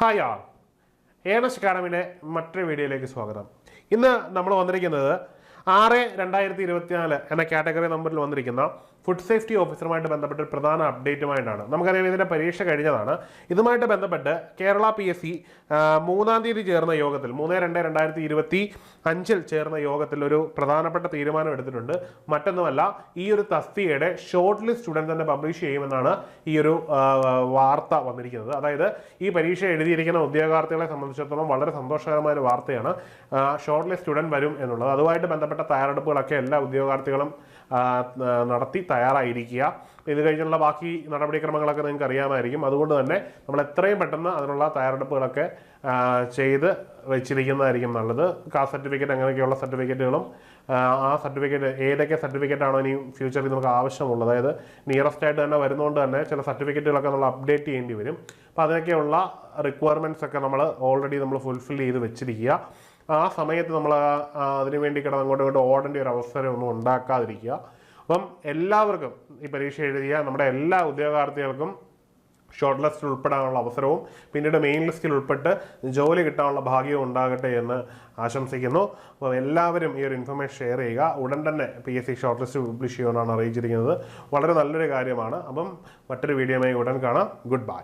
Hi ആൾ Ernest അക്കാഡമിയുടെ മറ്റൊരു വീഡിയോയിലേക്ക് സ്വാഗതം. ഇന്ന് നമ്മൾ വന്നിരിക്കുന്നത് 6/2024 എന്ന കാറ്റഗറി നമ്പറിൽ വന്നിരിക്കുന്ന ഫുഡ് സേഫ്റ്റി ഓഫീസറുമായിട്ട് ബന്ധപ്പെട്ട ഒരു പ്രധാന അപ്ഡേറ്റുമായിട്ടാണ്. നമുക്കറിയാം ഇതിൻ്റെ പരീക്ഷ കഴിഞ്ഞതാണ്. ഇതുമായിട്ട് ബന്ധപ്പെട്ട് കേരള PSC 3-ാം തീയതി ചേർന്ന യോഗത്തിൽ 3/2/2025 ചേർന്ന യോഗത്തിൽ ഒരു പ്രധാനപ്പെട്ട തീരുമാനം എടുത്തിട്ടുണ്ട്. മറ്റൊന്നുമല്ല, ഈ ഒരു തസ്തികയുടെ ഷോർട്ട് ലിസ്റ്റ് ഉടൻ തന്നെ പബ്ലിഷ് ചെയ്യുമെന്നാണ് ഈ ഒരു വാർത്ത വന്നിരിക്കുന്നത്. അതായത് ഈ പരീക്ഷ എഴുതിയിരിക്കുന്ന ഉദ്യോഗാർത്ഥികളെ സംബന്ധിച്ചിടത്തോളം വളരെ സന്തോഷകരമായ ഒരു വാർത്തയാണ്. ഷോർട്ട് ലിസ്റ്റ് ഉടൻ വരും എന്നുള്ളത്. അതുമായിട്ട് ബന്ധപ്പെട്ട തയ്യാറെടുപ്പുകളൊക്കെ എല്ലാ ഉദ്യോഗാർത്ഥികളും നടത്തി തയ്യാറായിരിക്കുക. ഇത് കഴിഞ്ഞുള്ള ബാക്കി നടപടിക്രമങ്ങളൊക്കെ നിങ്ങൾക്ക് അറിയാമായിരിക്കും. അതുകൊണ്ട് തന്നെ നമ്മൾ എത്രയും പെട്ടെന്ന് അതിനുള്ള തയ്യാറെടുപ്പുകളൊക്കെ ചെയ്ത് വെച്ചിരിക്കുന്നതായിരിക്കും നല്ലത്. കാസ്റ്റ് സർട്ടിഫിക്കറ്റ് അങ്ങനെയൊക്കെയുള്ള സർട്ടിഫിക്കറ്റുകളും ആ സർട്ടിഫിക്കറ്റ് ഏതൊക്കെ സർട്ടിഫിക്കറ്റാണോ ഇനി ഫ്യൂച്ചറിൽ നമുക്ക് ആവശ്യമുള്ളത്, അതായത് നിയറസ്റ്റ് ആയിട്ട് തന്നെ വരുന്നതുകൊണ്ട് തന്നെ ചില സർട്ടിഫിക്കറ്റുകളൊക്കെ നമ്മൾ അപ്ഡേറ്റ് ചെയ്യേണ്ടി വരും. അപ്പോൾ അതിനൊക്കെയുള്ള റിക്വയർമെൻറ്റ്സ് ഒക്കെ നമ്മൾ ഓൾറെഡി നമ്മൾ ഫുൾഫിൽ ചെയ്ത് വെച്ചിരിക്കുക. ആ സമയത്ത് നമ്മൾ അതിനുവേണ്ടി കിടന്ന് അങ്ങോട്ട് ഓടേണ്ട ഒരു അവസരമൊന്നും ഉണ്ടാക്കാതിരിക്കുക. അപ്പം എല്ലാവർക്കും ഈ പരീക്ഷ എഴുതിയ നമ്മുടെ എല്ലാ ഉദ്യോഗാർത്ഥികൾക്കും ഷോർട്ട് ലിസ്റ്റിൽ ഉൾപ്പെടാനുള്ള അവസരവും പിന്നീട് മെയിൻ ലിസ്റ്റിൽ ഉൾപ്പെട്ട് ജോലി കിട്ടാനുള്ള ഭാഗ്യവും ഉണ്ടാകട്ടെ എന്ന് ആശംസിക്കുന്നു. അപ്പോൾ എല്ലാവരും ഈ ഒരു ഇൻഫർമേഷൻ ഷെയർ ചെയ്യുക. ഉടൻ തന്നെ PSC ഷോർട്ട് ലിസ്റ്റ് പബ്ലിഷ് ചെയ്യുമെന്നാണ് അറിയിച്ചിരിക്കുന്നത്. വളരെ നല്ലൊരു കാര്യമാണ്. അപ്പം മറ്റൊരു വീഡിയോയുമായി ഉടൻ കാണാം. Good bye.